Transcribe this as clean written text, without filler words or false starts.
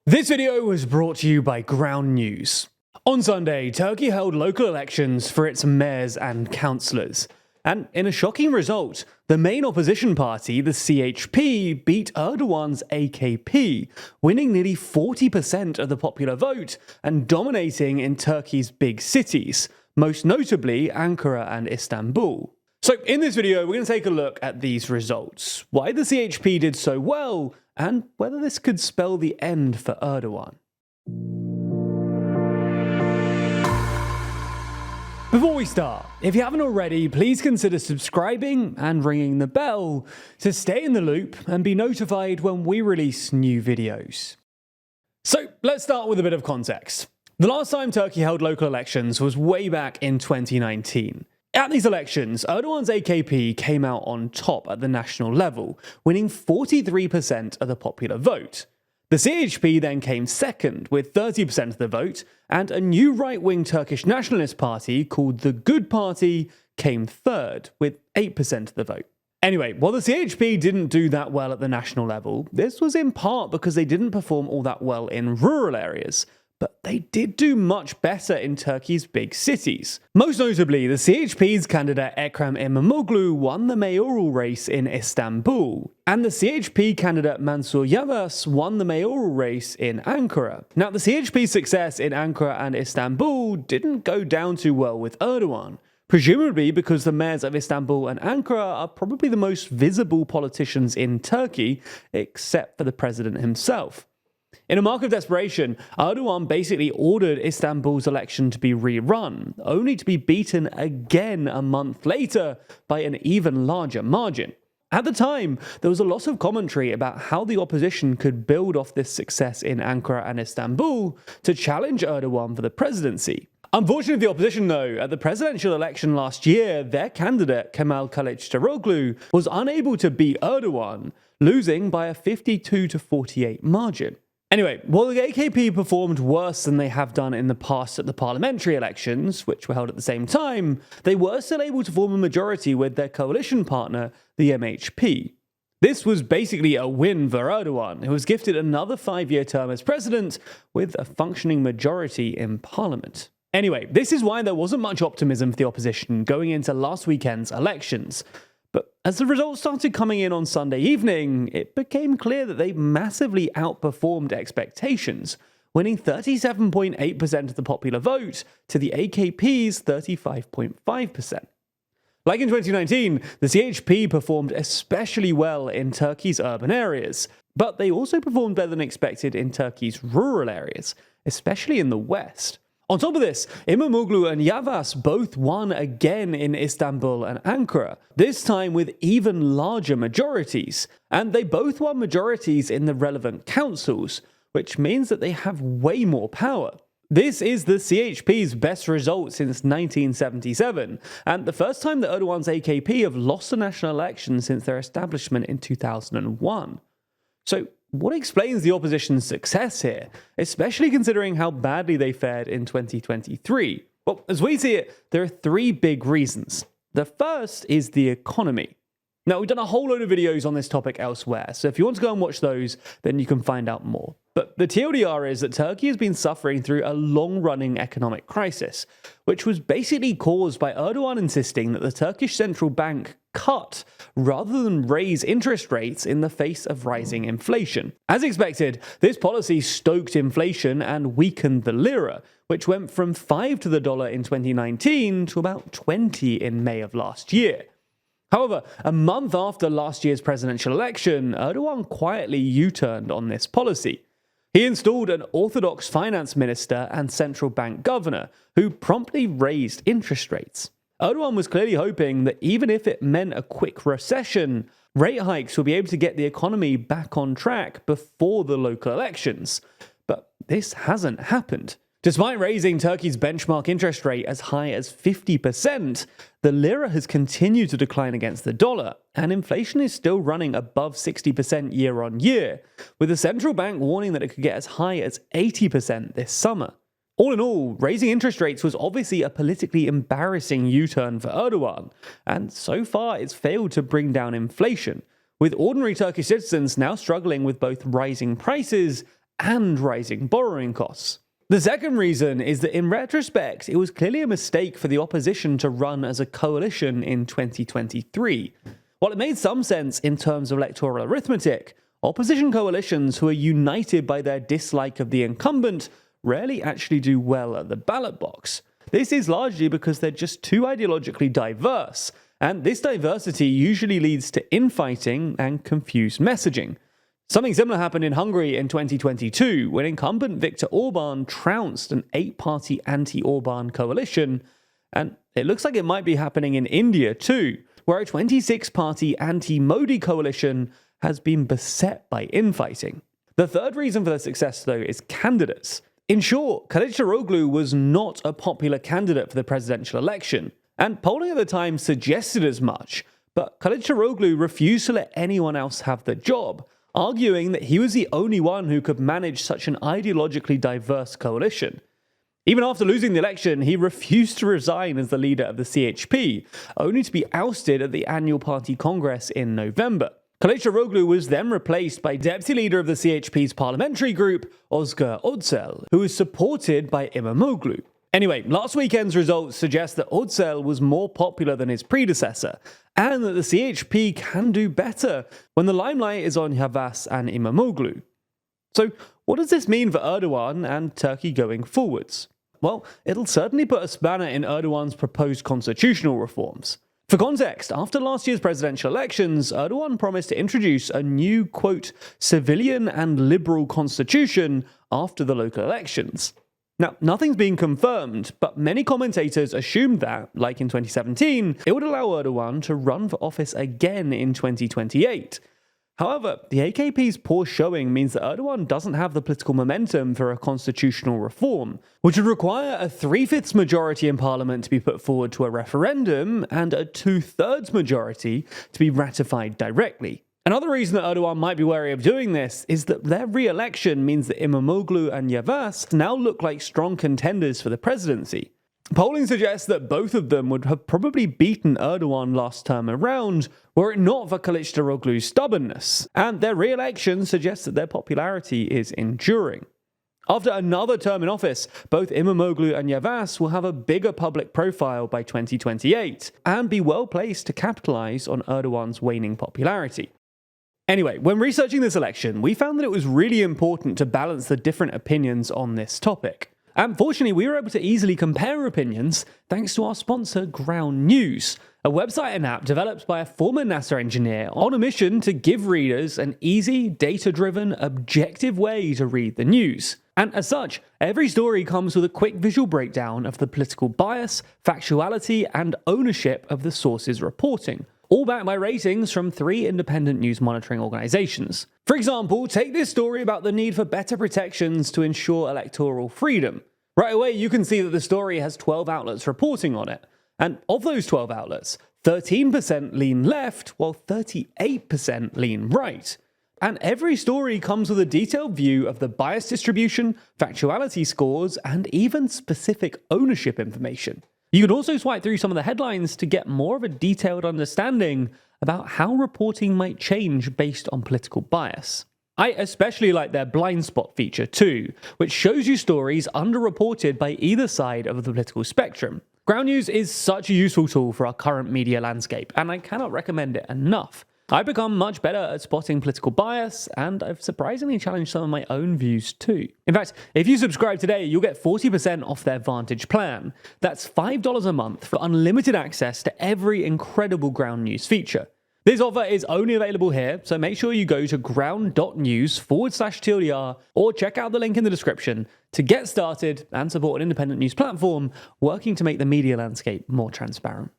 This video was brought to you by Ground News. On Sunday, Turkey held local elections for its mayors and councillors. And in a shocking result, the main opposition party, the CHP, beat Erdogan's AKP, winning nearly 40% of the popular vote and dominating in Turkey's big cities, most notably Ankara and Istanbul. So in this video, we're going to take a look at these results, why the CHP did so well, and whether this could spell the end for Erdogan. Before we start, if you haven't already, please consider subscribing and ringing the bell to stay in the loop and be notified when we release new videos. So let's start with a bit of context. The last time Turkey held local elections was way back in 2019. At these elections, Erdogan's AKP came out on top at the national level, winning 43% of the popular vote. The CHP then came second with 30% of the vote, and a new right-wing Turkish nationalist party called the Good Party came third with 8% of the vote. Anyway, while the CHP didn't do that well at the national level, this was in part because they didn't perform all that well in rural areas. But they did do much better in Turkey's big cities. Most notably, the CHP's candidate Ekrem İmamoğlu won the mayoral race in Istanbul, and the CHP candidate Mansur Yavaş won the mayoral race in Ankara. Now, the CHP's success in Ankara and Istanbul didn't go down too well with Erdogan, presumably because the mayors of Istanbul and Ankara are probably the most visible politicians in Turkey, except for the president himself. In a mark of desperation, Erdogan basically ordered Istanbul's election to be rerun, only to be beaten again a month later by an even larger margin. At the time, there was a lot of commentary about how the opposition could build off this success in Ankara and Istanbul to challenge Erdogan for the presidency. Unfortunately for the opposition though, at the presidential election last year, their candidate Kemal Kılıçdaroğlu was unable to beat Erdogan, losing by a 52-48 margin. Anyway, while the AKP performed worse than they have done in the past at the parliamentary elections, which were held at the same time, they were still able to form a majority with their coalition partner, the MHP. This was basically a win for Erdogan, who was gifted another 5-year term as president with a functioning majority in parliament. Anyway, this is why there wasn't much optimism for the opposition going into last weekend's elections. But as the results started coming in on Sunday evening, it became clear that they massively outperformed expectations, winning 37.8% of the popular vote to the AKP's 35.5%. Like in 2019, the CHP performed especially well in Turkey's urban areas, but they also performed better than expected in Turkey's rural areas, especially in the west. On top of this, İmamoğlu and Yavaş both won again in Istanbul and Ankara, this time with even larger majorities, and they both won majorities in the relevant councils, which means that they have way more power. This is the CHP's best result since 1977, and the first time that Erdogan's AKP have lost a national election since their establishment in 2001. So, what explains the opposition's success here, especially considering how badly they fared in 2023? Well, as we see it, there are 3 big reasons. The first is the economy. Now, we've done a whole load of videos on this topic elsewhere, so if you want to go and watch those, then you can find out more. But the TLDR is that Turkey has been suffering through a long-running economic crisis, which was basically caused by Erdogan insisting that the Turkish central bank cut rather than raise interest rates in the face of rising inflation. As expected, this policy stoked inflation and weakened the lira, which went from 5 to the dollar in 2019 to about 20 in May of last year. However, a month after last year's presidential election, Erdogan quietly U-turned on this policy. He installed an orthodox finance minister and central bank governor who promptly raised interest rates. Erdogan was clearly hoping that even if it meant a quick recession, rate hikes would be able to get the economy back on track before the local elections. But this hasn't happened. Despite raising Turkey's benchmark interest rate as high as 50%, the lira has continued to decline against the dollar, and inflation is still running above 60% year on year, with the central bank warning that it could get as high as 80% this summer. All in all, raising interest rates was obviously a politically embarrassing U-turn for Erdogan, and so far it's failed to bring down inflation, with ordinary Turkish citizens now struggling with both rising prices and rising borrowing costs. The second reason is that in retrospect, it was clearly a mistake for the opposition to run as a coalition in 2023. While it made some sense in terms of electoral arithmetic, opposition coalitions who are united by their dislike of the incumbent rarely actually do well at the ballot box. This is largely because they're just too ideologically diverse, and this diversity usually leads to infighting and confused messaging. Something similar happened in Hungary in 2022, when incumbent Viktor Orban trounced an 8-party anti-Orban coalition, and it looks like it might be happening in India too, where a 26-party anti-Modi coalition has been beset by infighting. The third reason for their success, though, is candidates. In short, Kılıçdaroğlu was not a popular candidate for the presidential election, and polling at the time suggested as much, but Kılıçdaroğlu refused to let anyone else have the job, arguing that he was the only one who could manage such an ideologically diverse coalition. Even after losing the election, he refused to resign as the leader of the CHP, only to be ousted at the annual party congress in November. Kılıçdaroğlu was then replaced by deputy leader of the CHP's parliamentary group, Özgür Özel, who was supported by İmamoğlu. Anyway, last weekend's results suggest that Özel was more popular than his predecessor, and that the CHP can do better when the limelight is on Yavaş and İmamoğlu. So, what does this mean for Erdogan and Turkey going forwards? Well, it'll certainly put a spanner in Erdogan's proposed constitutional reforms. For context, after last year's presidential elections, Erdogan promised to introduce a new, quote, civilian and liberal constitution after the local elections. Now, nothing's been confirmed, but many commentators assumed that, like in 2017, it would allow Erdogan to run for office again in 2028. However, the AKP's poor showing means that Erdogan doesn't have the political momentum for a constitutional reform, which would require a 3/5 majority in parliament to be put forward to a referendum and a 2/3 majority to be ratified directly. Another reason that Erdogan might be wary of doing this is that their re-election means that İmamoğlu and Yavaş now look like strong contenders for the presidency. Polling suggests that both of them would have probably beaten Erdogan last term around were it not for Kılıçdaroğlu's stubbornness, and their re-election suggests that their popularity is enduring. After another term in office, both İmamoğlu and Yavaş will have a bigger public profile by 2028 and be well placed to capitalize on Erdogan's waning popularity. Anyway, when researching this election, we found that it was really important to balance the different opinions on this topic. And fortunately, we were able to easily compare opinions thanks to our sponsor, Ground News, a website and app developed by a former NASA engineer on a mission to give readers an easy, data-driven, objective way to read the news. And as such, every story comes with a quick visual breakdown of the political bias, factuality, and ownership of the source's reporting, all backed by ratings from 3 independent news monitoring organizations. For example, take this story about the need for better protections to ensure electoral freedom. Right away, you can see that the story has 12 outlets reporting on it. And of those 12 outlets, 13% lean left, while 38% lean right. And every story comes with a detailed view of the bias distribution, factuality scores, and even specific ownership information. You can also swipe through some of the headlines to get more of a detailed understanding about how reporting might change based on political bias. I especially like their blind spot feature too, which shows you stories underreported by either side of the political spectrum. Ground News is such a useful tool for our current media landscape, and I cannot recommend it enough. I've become much better at spotting political bias, and I've surprisingly challenged some of my own views too. In fact, if you subscribe today, you'll get 40% off their Vantage plan. That's $5 a month for unlimited access to every incredible Ground News feature. This offer is only available here, so make sure you go to ground.news/TLDR or check out the link in the description to get started and support an independent news platform working to make the media landscape more transparent.